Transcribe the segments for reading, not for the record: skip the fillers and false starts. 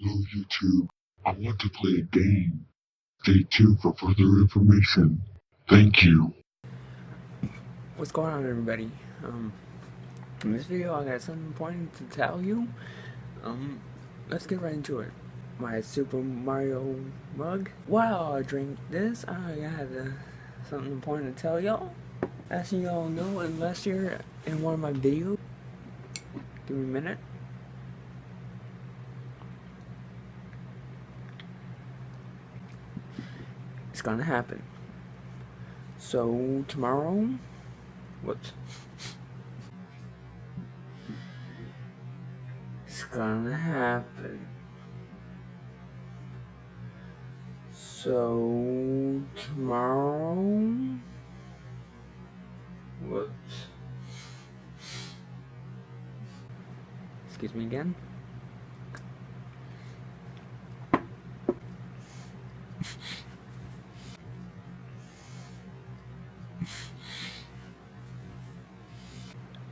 Hello, YouTube. I want to play a game. Stay tuned for further information. Thank you. What's going on, everybody? In this video I got something important to tell you. Let's get right into it. My Super Mario mug. While I drink this, I got something important to tell y'all. As y'all know, in last year in one of my videos, give me a minute. It's gonna happen. So tomorrow, whoops. It's gonna happen. So tomorrow, whoops. Excuse me again.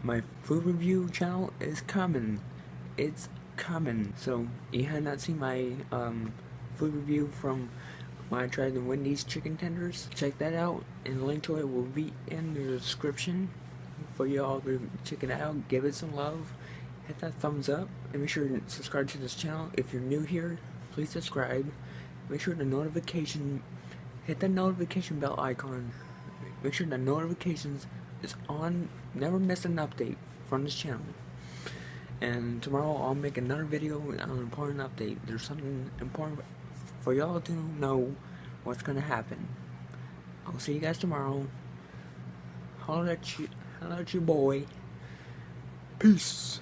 My food review channel is coming. It's coming. So you had not seen my food review from when I tried the Wendy's chicken tenders, check that out, and the link to it will be in the description for y'all to check it out. Give it some love, hit that thumbs up, and make sure to subscribe to this channel. If you're new here, please subscribe. Make sure hit the notification bell icon. Make sure the notifications is on. Never miss an update from this channel. And tomorrow I'll make another video on an important update. There's something important for y'all to know what's gonna happen. I'll see you guys tomorrow. Holler at you boy. Peace.